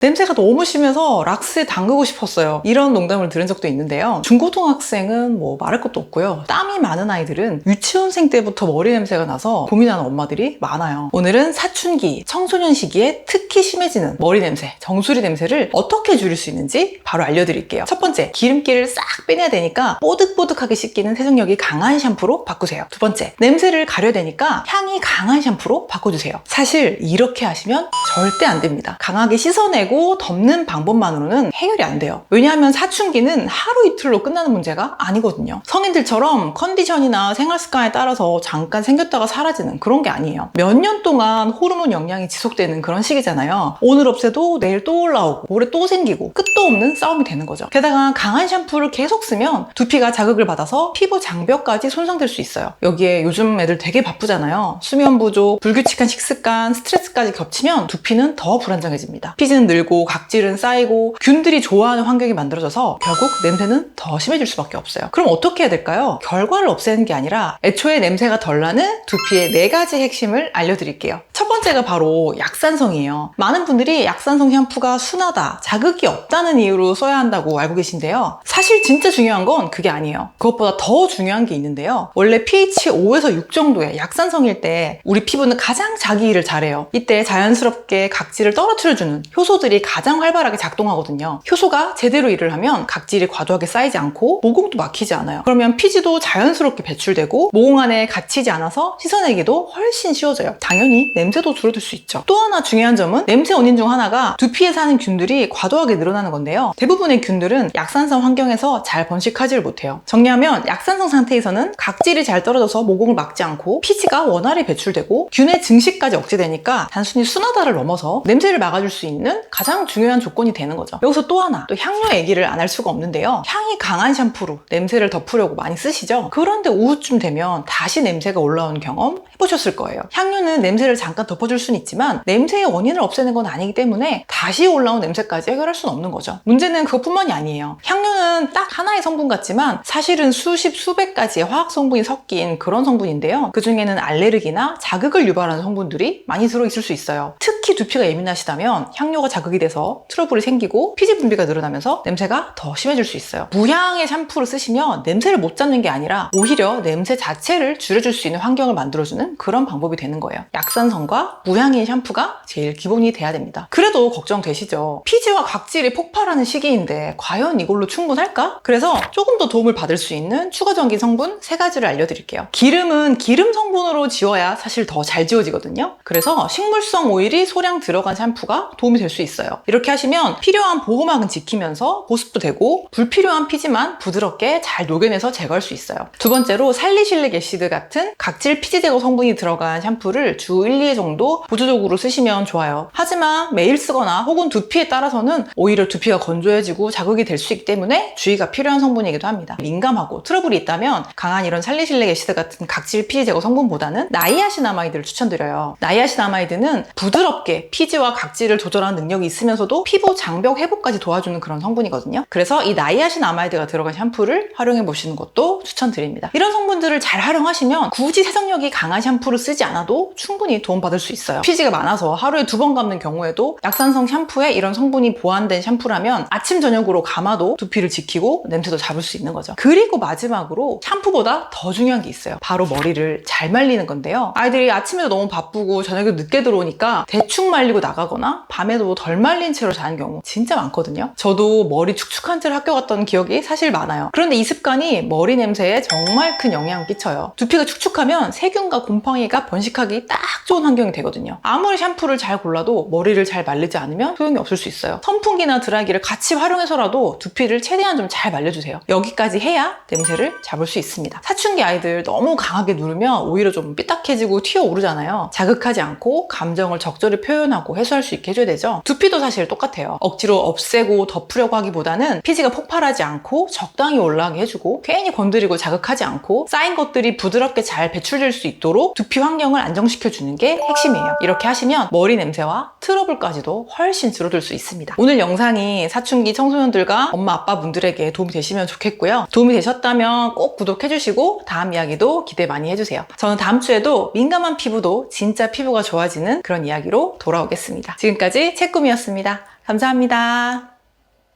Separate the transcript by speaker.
Speaker 1: 냄새가 너무 심해서 락스에 담그고 싶었어요. 이런 농담을 들은 적도 있는데요. 중고등학생은 뭐 말할 것도 없고요. 땀이 많은 아이들은 유치원생 때부터 머리 냄새가 나서 고민하는 엄마들이 많아요. 오늘은 사춘기, 청소년 시기에 특히 심해지는 머리 냄새, 정수리 냄새를 어떻게 줄일 수 있는지 바로 알려드릴게요. 첫 번째, 기름기를 싹 빼내야 되니까 뽀득뽀득하게 씻기는 세정력이 강한 샴푸로 바꾸세요. 두 번째, 냄새를 가려야 되니까 향이 강한 샴푸로 바꿔주세요. 사실 이렇게 하시면 절대 안 됩니다. 강하게 씻어내고 덮는 방법만으로는 해결이 안 돼요. 왜냐하면 사춘기는 하루 이틀로 끝나는 문제가 아니거든요. 성인들처럼 컨디션이나 생활 습관에 따라서 잠깐 생겼다가 사라지는 그런 게 아니에요. 몇 년 동안 호르몬 영향이 지속되는 그런 시기잖아요. 오늘 없애도 내일 또 올라오고 모레 또 생기고 끝도 없는 싸움이 되는 거죠. 게다가 강한 샴푸를 계속 쓰면 두피가 자극을 받아서 피부 장벽까지 손상될 수 있어요. 여기에 요즘 애들 되게 바쁘잖아요. 수면 부족, 불규칙한 식습관, 스트레스까지 겹치면 두피는 더 불안정해집니다. 피지는 늘고 각질은 쌓이고 균들이 좋아하는 환경이 만들어져서 결국 냄새는 더 심해질 수밖에 없어요. 그럼 어떻게 해야 될까요? 결과를 없애는 게 아니라 애초에 냄새가 덜 나는 두피의 4가지 핵심을 알려드릴게요. 첫 번째가 바로 약산성이에요. 많은 분들이 약산성 샴푸가 순하다, 자극이 없다는 이유로 써야 한다고 알고 계신데요. 사실 진짜 중요한 건 그게 아니에요. 그것보다 더 중요한 게 있는데요. 원래 pH 5에서 6 정도의 약산성일 때 우리 피부는 가장 자기 일을 잘해요. 이때 자연스럽게 각질을 떨어뜨려주는 효소들이 가장 활발하게 작동하거든요. 효소가 제대로 일을 하면 각질이 과도하게 쌓이지 않고 모공도 막히지 않아요. 그러면 피지도 자연스럽게 배출되고 모공 안에 갇히지 않아서 씻어내기도 훨씬 쉬워져요. 당연히 냄새도 줄어들 수 있죠. 또 하나 중요한 점은 냄새 원인 중 하나가 두피에 사는 균들이 과도하게 늘어나는 건데요. 대부분의 균들은 약산성 환경에서 잘 번식하지를 못해요. 정리하면 약산성 상태에서는 각질이 잘 떨어져서 모공을 막지 않고 피지가 원활히 배출되고 균의 증식까지 억제되니까 단순히 순하다를 넘어서 냄새를 막아줄 수 있는 가장 중요한 조건이 되는 거죠. 여기서 또 하나, 또 향료 얘기를 안 할 수가 없는데요. 향이 강한 샴푸로 냄새를 덮으려고 많이 쓰시죠? 그런데 오후쯤 되면 다시 냄새가 올라오는 경험 해보셨을 거예요. 향료는 냄새를 잠깐 덮어줄 수는 있지만 냄새의 원인을 없애는 건 아니기 때문에 다시 올라온 냄새까지 해결할 수는 없는 거죠. 문제는 그것뿐만이 아니에요. 향료는 딱 하나의 성분 같지만 사실은 수십, 수백 가지의 화학 성분이 섞인 그런 성분인데요. 그 중에는 알레르기나 자극을 유발하는 성분들이 많이 들어있을 수 있어요. 특히 두피가 예민하시다면 향료가 자극이 돼서 트러블이 생기고 피지 분비가 늘어나면서 냄새가 더 심해질 수 있어요. 무향의 샴푸를 쓰시면 냄새를 못 잡는 게 아니라 오히려 냄새 자체를 줄여줄 수 있는 환경을 만들어주는 그런 방법이 되는 거예요. 약산성과 무향인 샴푸가 제일 기본이 돼야 됩니다. 그래도 걱정되시죠? 피지와 각질이 폭발하는 시기인데 과연 이걸로 충분할까? 그래서 조금 더 도움을 받을 수 있는 추가 전기 성분 3가지를 알려드릴게요. 기름은 기름 성분으로 지워야 사실 더 잘 지워지거든요. 그래서 식물성 오일이 소량 들어간 샴푸가 도움이 될 수 있어요. 이렇게 하시면 필요한 보호막은 지키면서 보습도 되고 불필요한 피지만 부드럽게 잘 녹여내서 제거할 수 있어요. 두 번째로 살리실릭 애시드 같은 각질 피지 제거 성분이 들어간 샴푸를 주 1, 2회 정도 보조적으로 쓰시면 좋아요. 하지만 매일 쓰거나 혹은 두피에 따라서는 오히려 두피가 건조해지고 자극이 될 수 있기 때문에 주의가 필요한 성분이기도 합니다. 민감하고 트러블이 있다면 강한 이런 살리실릭 애시드 같은 각질 피지 제거 성분보다는 나이아신아마이드를 추천드려요. 나이아신아마이드는 부드럽게 피지와 각질을 조절하는 능력이 있으면서도 피부 장벽 회복까지 도와주는 그런 성분이거든요. 그래서 이 나이아신아마이드가 들어간 샴푸를 활용해 보시는 것도 추천드립니다. 이런 성분들을 잘 활용하시면 굳이 세정력이 강한 샴푸를 쓰지 않아도 충분히 도움받을 수 있어요. 피지가 많아서 하루에 2번 감는 경우에도 약산성 샴푸에 이런 성분이 보완된 샴푸라면 아침 저녁으로 감아도 두피를 지키고 냄새도 잡을 수 있는 거죠. 그리고 마지막으로 샴푸보다 더 중요한 게 있어요. 바로 머리를 잘 말리는 건데요. 아이들이 아침에도 너무 바쁘고 저녁에 늦게 들어오니까 대충 말리고 나가거나 밤에도 덜 말린 채로 자는 경우 진짜 많거든요. 저도 머리 축축한 채로 학교 갔던 기억이 사실 많아요. 그런데 이 습관이 머리 냄새에 정말 큰 영향을 끼쳐요. 두피가 축축하면 세균과 곰팡이가 번식하기 딱 좋은 환경이 되거든요. 아무리 샴푸를 잘 골라도 머리를 잘 말리지 않으면 소용이 없을 수 있어요. 선풍기나 드라이기를 같이 활용해서라도 두피를 최대한 좀 잘 말려주세요. 여기까지 해야 냄새를 잡을 수 있습니다. 사춘기 아이들 너무 강하게 누르면 오히려 좀 삐딱해지고 튀어오르잖아요. 자극하지 않고 감정을 적절히 표현하고 해소할 수 있게 해줘야 되죠. 두피도 사실 똑같아요. 억지로 없애고 덮으려고 하기보다는 피지가 폭발하지 않고 적당히 올라가게 해주고 괜히 건드리고 자극하지 않고 쌓인 것들이 부드럽게 잘 배출될 수 있도록 두피 환경을 안정시켜주는 게 핵심이에요. 이렇게 하시면 머리 냄새와 트러블까지도 훨씬 줄어들 수 있습니다. 오늘 영상이 사춘기 청소년들과 엄마 아빠 분들에게 도움이 되시면 좋겠고요. 도움이 되셨다면 꼭 구독해주시고 다음 이야기도 기대 많이 해주세요. 저는 다음 주에도 민감한 피부도 진짜 피부가 좋아지는 그런 이야기로 돌아오겠습니다. 지금까지 채꿈이었습니다. 감사합니다.